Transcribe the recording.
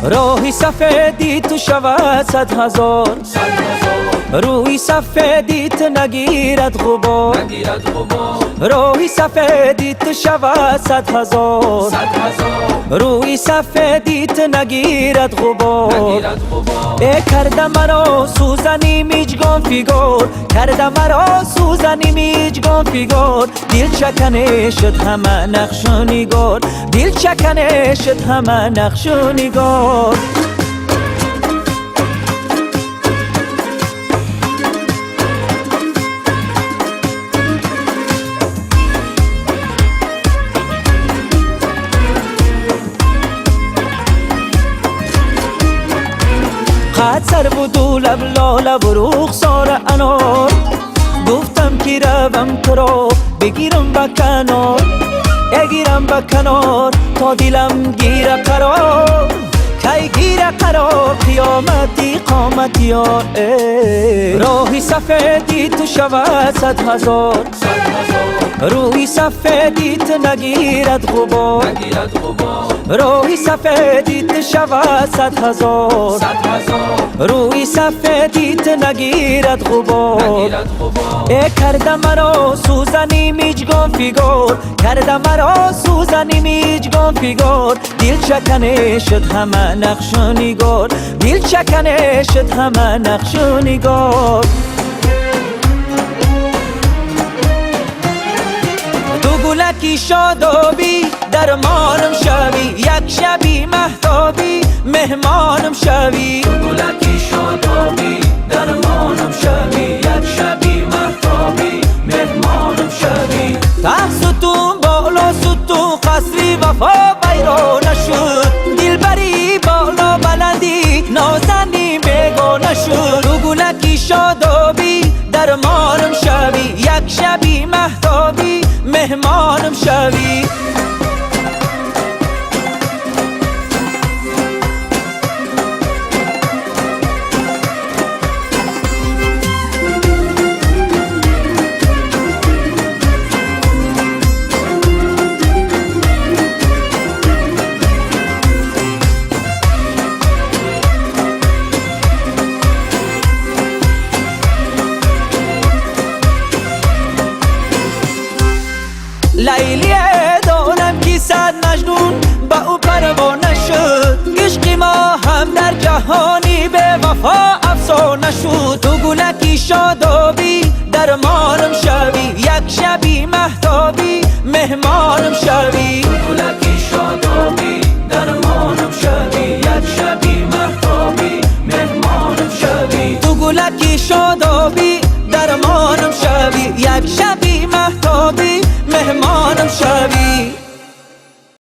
راهی سفیدی تو شود 100,000 روی سفیدی تو نگیرد غبار روی سفیدی تو شود 100,000 روی سفیدی تو نگیرد غبار کرده مرا سوزنی میجگان فیگور کرده مرا سوزنی میجگان فیگور دل چکنه شد همه نقش و نگار دل چکنه شد همه نقش و نگار قد سر بود و لب لاله و رخسار انار گفتم که روم تو را بگیرم به کنار اگیرم به کنار تا دلم گیره قرار کی گیره قرار قیامتی قامتی یا راهی سفیدی تو شود 100,000 روی سفیدی تو نگیرد غبار روی سفیدی تو شود 100,000 روی سفیدی تو نگیرد غبار کرده مرا سوزنی میجگان فیگور کرده مرا سوزنی میجگان فیگور دل چکنه شد همه نقش و نگار دل چکنه شد همه نقش و نگار گلکی شادابی درمانم شوی یک شبی مهتابی مهمانم شوی گلکی شادابی درمانم شوی یک شبی مهتابی مهمانم شوی ته ستون بالا ستون قصری وفا بیرانه شد دلبری بالا بلندی نازنی بیگانه شد گلکی شادابی درمانم شوی یک شبی مهتابی مهمانم شوی لیلی دانم کی صد مجنون با او پروانه شد عشق ما هم در جهانی به وفا افسانه شد تو گلکی شادابی درمانم شوی یک شبی مهتابی مهمانم شوی گلکی شادابی درمانم شوی یک شبی مهتابی مهمانم شوی تو گلکی شادابی